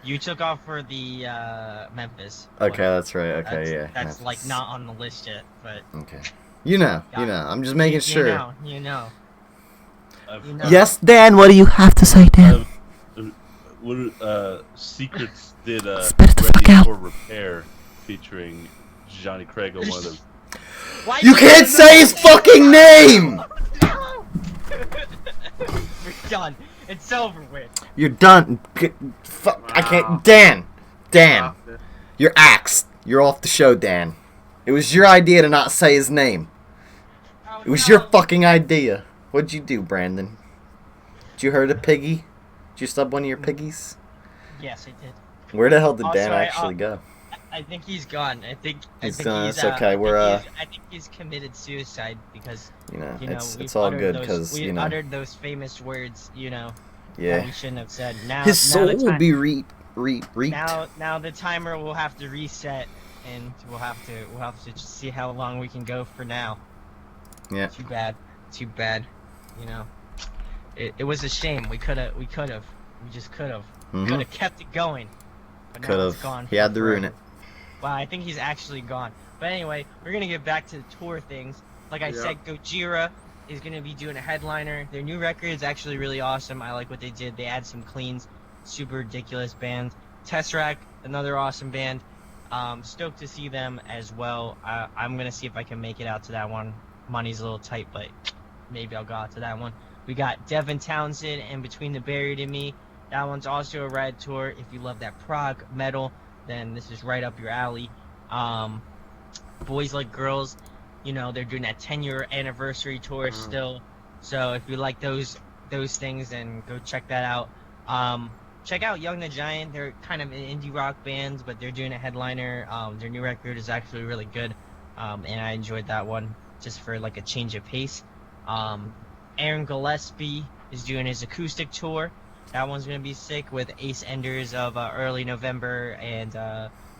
You took off for the Memphis. Okay, that's right. Okay, That's, yeah. That's like Memphis. not on the list yet, but Okay. You know. I'm just making sure. You know. I've- You know. Yes, Dan. What do you have to say, Dan? What Secrets did Spit it the fuck Ready out. for Repair featuring Johnny Craig on one of them. Why You can't say his fucking name. We're done. It's over with. You're done. Fuck. I Wow. can't. Dan. Stop it. You're axed. You're off the show, Dan. It was your idea to not say his name. Oh, It was no. your fucking idea. What'd you do, Brandon? Did you hurt a piggy? Did you stub one of your piggies? Yes, I did. Where the hell did Also, Dan actually go? I think he's gone. I think He's he's gone, it's okay, I think he's committed suicide because You know, you know it's we've all uttered good those- because we you know, uttered those famous words. You know that yeah. we shouldn't have said. Now His now soul the will time- be reaped. Now the timer will have to reset, and we'll have to just see how long we can go for now. Yeah. Too bad. You know, it was a shame. We just could have Mhm. kept it going. But now Could it's have. gone. He had to ruin forever. it. Wow, I think he's actually gone. But anyway, we're gonna get back to the tour things. Like I Yeah. said, Gojira is gonna be doing a headliner. Their new record is actually really awesome. I like what they did. They add some cleans. Super ridiculous band. Tesseract, another awesome band. Stoked to see them as well. I'm gonna see if I can make it out to that one. Money's a little tight, but maybe I'll go out to that one. We got Devin Townsend and Between the Buried and Me. That one's also a rad tour. If you love that prog metal, then this is right up your alley. Boys Like Girls, you know, they're doing that 10-year anniversary tour still. So if you like those things, then go check that out. Check out Young the Giant. They're kind of an indie rock band, but they're doing a headliner. Their new record is actually really good, and I enjoyed that one just for like a change of pace. Aaron Gillespie is doing his acoustic tour. That one's gonna be sick with Ace Enders of early November and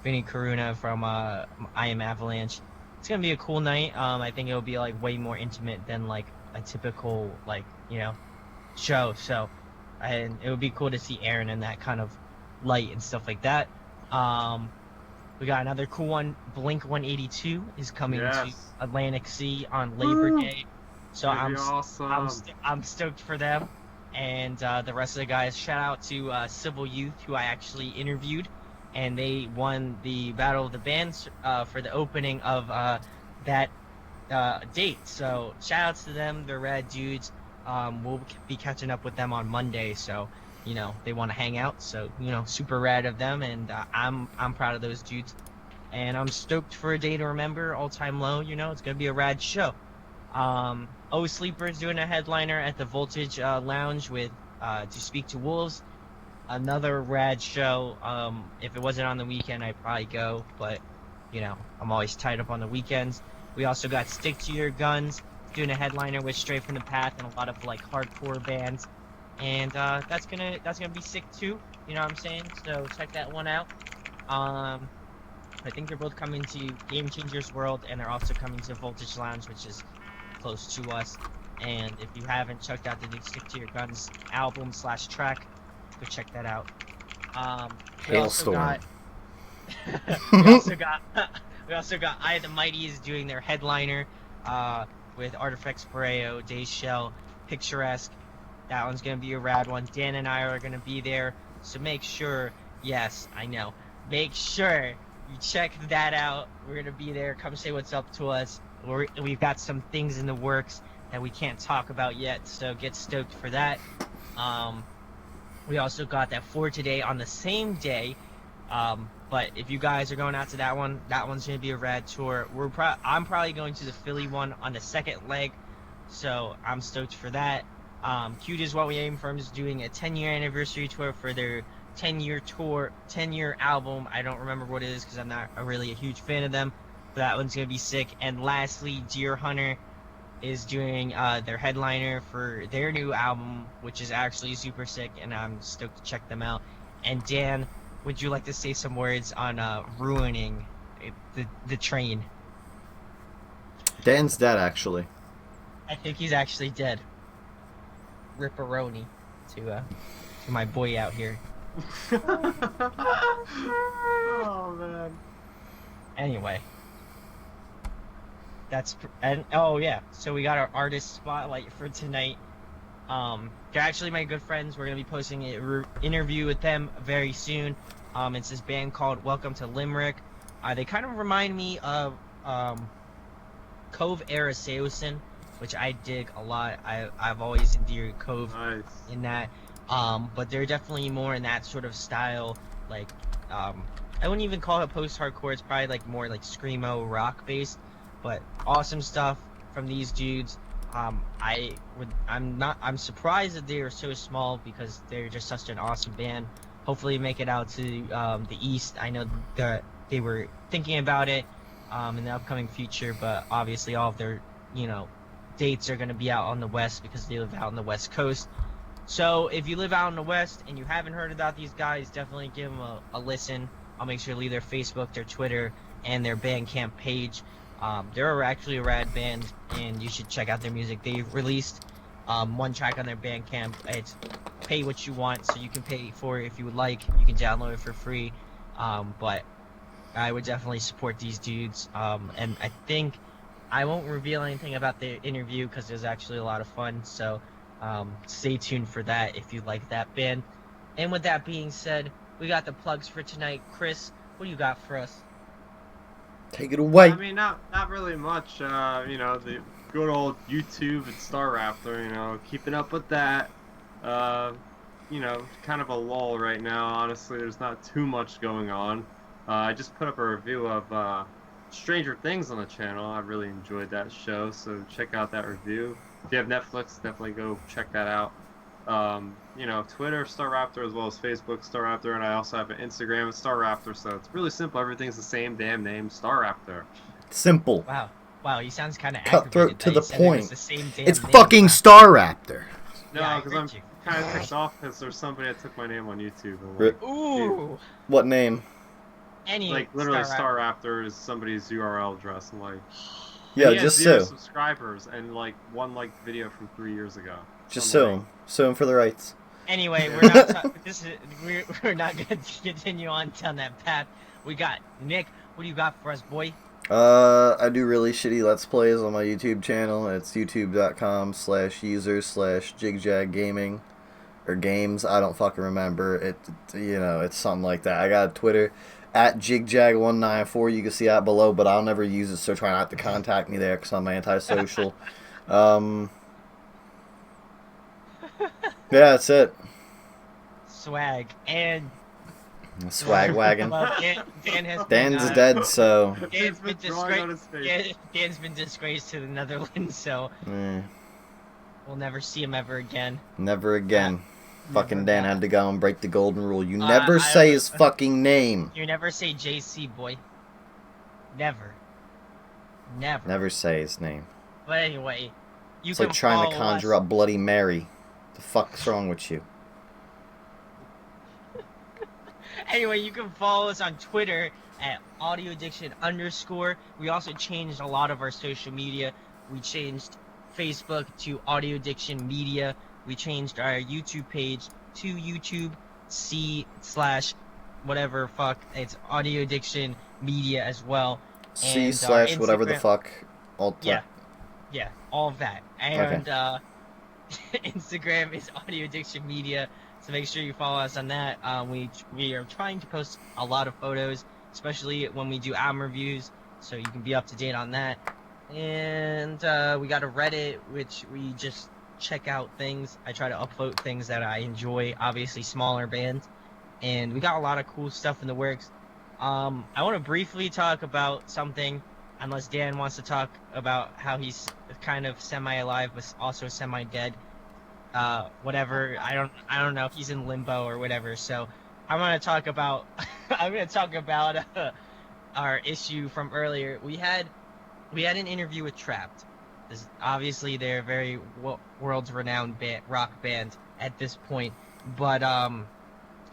Vinny Karuna from I Am Avalanche. It's gonna be a cool night. I think it'll be like way more intimate than like a typical like, you know, show. So, and it would be cool to see Aaron in that kind of light and stuff like that. We got another cool one. Blink 182 is coming to Atlantic City on Labor Day. So I'm stoked for them. And the rest of the guys, shout out to Civil Youth, who I actually interviewed, and they won the Battle of the Bands for the opening of that date. So shout outs to them, they're rad dudes. We'll be catching up with them on Monday, so you know they want to hang out. So you know, super rad of them, and I'm proud of those dudes, and I'm stoked for A Day to Remember, All Time Low. You know, it's gonna be a rad show. O Sleeper's doing a headliner at the Voltage Lounge with To Speak to Wolves. Another rad show. If it wasn't on the weekend, I'd probably go, but you know, I'm always tied up on the weekends. We also got Stick to Your Guns doing a headliner with Stray from the Path and a lot of like hardcore bands, and that's gonna be sick too. You know what I'm saying? So check that one out. I think they're both coming to Game Changers World, and they're also coming to Voltage Lounge, which is close to us. And if you haven't checked out the new Stick to Your Guns album / track, go check that out. Hailstorm. We also got I the Mighty is doing their headliner with Artifacts Pareo, Days Shell, Picturesque. That one's gonna be a rad one. Dan and I are gonna be there, so make sure, yes, I know, make sure you check that out. We're gonna be there. Come say what's up to us. We've got some things in the works that we can't talk about yet, so get stoked for that. We also got that For Today on the same day, but if you guys are going out to that one's gonna be a rad tour. I'm probably going to the Philly one on the second leg, so I'm stoked for that. Cute Is What We Aim For is doing a 10-year anniversary tour for their 10-year album. I don't remember what it is because I'm not really a huge fan of them. That one's gonna be sick. And lastly, Deer Hunter is doing their headliner for their new album, which is actually super sick, and I'm stoked to check them out. And Dan, would you like to say some words on ruining the train? Dan's dead, actually. I think he's actually dead. Ripperoni to my boy out here. Oh man. Anyway. So we got our artist spotlight for tonight. They're actually my good friends. We're gonna be posting an interview with them very soon. It's this band called Welcome to Limerick. They kind of remind me of Cove Era Seosin, which I dig a lot. I've always endeared Cove in that. But they're definitely more in that sort of style. Like, I wouldn't even call it post-hardcore. It's probably like more like screamo rock based. But awesome stuff from these dudes. I'm surprised that they are so small because they're just such an awesome band. Hopefully make it out to the East. I know that they were thinking about it in the upcoming future, but obviously all of their, you know, dates are going to be out on the West because they live out on the West Coast. So if you live out in the West and you haven't heard about these guys, definitely give them a listen. I'll make sure to leave their Facebook, their Twitter, and their Bandcamp page. They're actually a rad band, and you should check out their music. They've released one track on their Bandcamp. It's pay what you want, so you can pay for it if you would like. You can download it for free, but I would definitely support these dudes. And I think I won't reveal anything about the interview because it was actually a lot of fun, so stay tuned for that if you like that band. And with that being said, we got the plugs for tonight. Chris, what do you got for us? Take it away. I mean, not really much. You know, good old YouTube and Star Raptor, you know, keeping up with that. You know, kind of a lull right now. Honestly, there's not too much going on. I just put up a review of Stranger Things on the channel. I really enjoyed that show, so check out that review. If you have Netflix, definitely go check that out. You know, Twitter, Star Raptor, as well as Facebook, Star Raptor, and I also have an Instagram, Star Raptor, so it's really simple. Everything's the same damn name, Star Raptor. Simple. Wow, he sounds kind of Cutthroat to the point. It's name. fucking Star Raptor. No, Yeah, because I'm kind of pissed off because there's somebody that took my name on YouTube. And Rip. Ooh. What name? Any like literally Star Raptor is somebody's URL address. I'm like, Yeah, he has just 0 sue. subscribers and like one liked video from 3 years ago. Just So I'm sue him. Sue him for the rights. Anyway, we're not we're not going to continue on down that path. We got Nick. What do you got for us, boy? I do really shitty Let's Plays on my YouTube channel. It's youtube.com/user/jigjaggaming or games. I don't fucking remember. It's something like that. I got a Twitter at jigjag194. You can see that below, but I'll never use it, so try not to contact me there because I'm antisocial. Yeah, that's it. Swag and Swag wagon. well, Dan has Dan's been, dead, so Dan's been drawing on his face. Dan's been disgraced to the Netherlands, so we'll never see him ever again. never again. Fucking Dan had to go and break the golden rule. You I never say his fucking name. You never say JC, boy. Never. Never say his name. But anyway, you It's can like trying to follow conjure us. up Bloody Mary. The fuck's wrong with you? Anyway, you can follow us on Twitter at audioaddiction_. We also changed a lot of our social media. We changed Facebook to Audio Addiction Media. We changed our YouTube page to YouTube C/whatever fuck. It's Audio Addiction Media as well. And C/whatever the Instagram- fuck. Yeah, all of that. And Instagram is Audio Addiction Media, so make sure you follow us on that. We are trying to post a lot of photos, especially when we do album reviews, so you can be up to date on that. And we got a Reddit, which we just check out things. I try to upload things that I enjoy, obviously smaller bands. And we got a lot of cool stuff in the works. I want to briefly talk about something, unless Dan wants to talk about how he's kind of semi-alive but also semi-dead. Whatever. I don't know if he's in limbo or whatever. So I'm gonna talk about our issue from earlier. We had an interview with Trapped. Obviously, they're a very world's renowned rock band at this point, but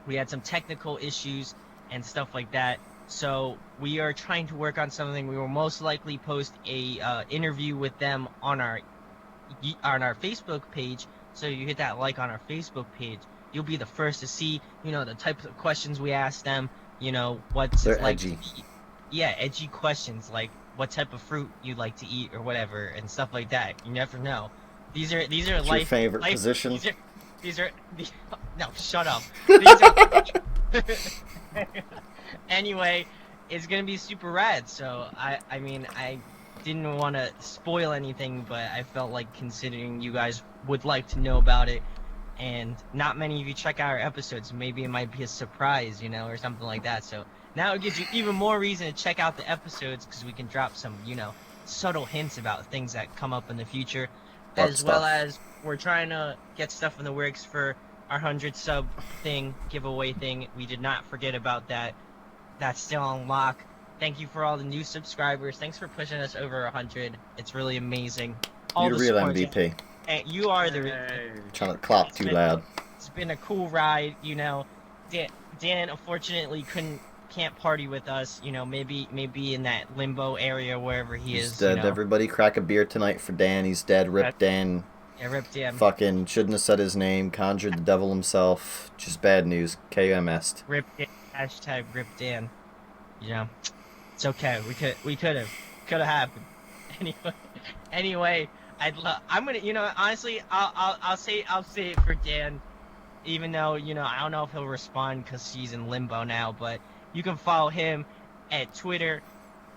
we had some technical issues and stuff like that. So we are trying to work on something. We will most likely post a interview with them on our Facebook page. So you hit that like on our Facebook page, you'll be the first to see, the types of questions we ask them. What's They're it like edgy. to eat. Yeah, edgy questions like what type of fruit you like to eat or whatever and stuff like that. You never know. These are What's life. your favorite position? These are no, shut up. These are, anyway, it's gonna be super rad. So I mean I didn't want to spoil anything, but I felt like considering you guys would like to know about it, and not many of you check out our episodes, maybe it might be a surprise, or something like that. So now it gives you even more reason to check out the episodes, because we can drop some, subtle hints about things that come up in the future, as well as we're trying to get stuff in the works for our 100 sub thing, giveaway thing. We did not forget about that. That's still on lock. Thank you for all the new subscribers. Thanks for pushing us over 100. It's really amazing. You're the real MVP. And you are the. Hey. Trying to clap too loud. It's been a cool ride, Dan unfortunately can't party with us. Maybe in that limbo area wherever he He's is. dead. Everybody crack a beer tonight for Dan. He's dead. Rip Dan. Yeah, Rip Dan. Fucking shouldn't have said his name. Conjured the devil himself. Just bad news. KMS. Rip Dan. Hashtag Rip Dan. It's okay. We could have happened. Anyway, I'm gonna, honestly, I'll say it for Dan, even though, I don't know if he'll respond because he's in limbo now, but you can follow him at Twitter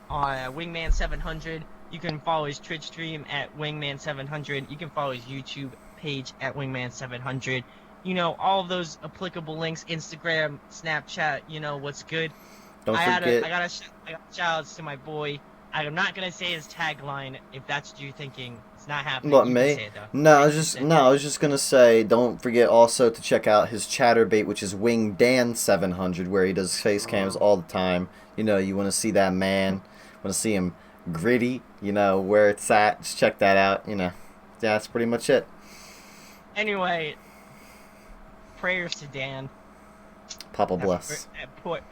on Wingman700. You can follow his Twitch stream at Wingman700. You can follow his YouTube page at Wingman700. You know, all of those applicable links, Instagram, Snapchat, you know, what's good. Don't forget. I got shout outs to my boy. I'm not going to say his tagline if that's what you're thinking. It's not happening. What, You me? can say it, though. No, I was just gonna say, don't forget also to check out his Chatterbait, which is WingDan700, where he does face cams all the time. You know, you want to see that man, want to see him gritty, you know, where it's at, just check that out, you know. Yeah, that's pretty much it. Anyway, prayers to Dan. Papa bless.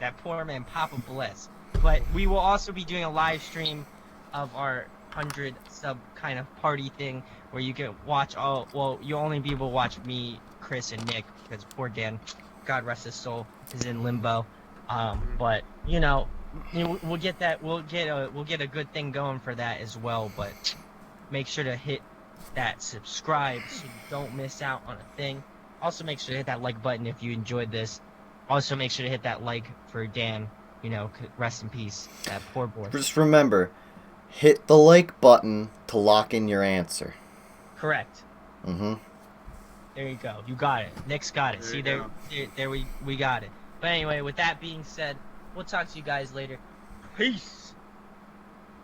That poor man, Papa bless. But we will also be doing a live stream of our 100 sub kind of party thing where you can watch you'll only be able to watch me, Chris, and Nick, because poor Dan, God rest his soul, is in limbo. But you know, we'll get a good thing going for that as well. But make sure to hit that subscribe so you don't miss out on a thing. Also make sure to hit that like button if you enjoyed this. Also make sure to hit that like for Dan. You know, rest in peace, that poor boy. Just remember, hit the like button to lock in your answer. Correct. Mm-hmm. There you go. You got it. Nick's got it. See, there we got it. But anyway, with that being said, we'll talk to you guys later. Peace.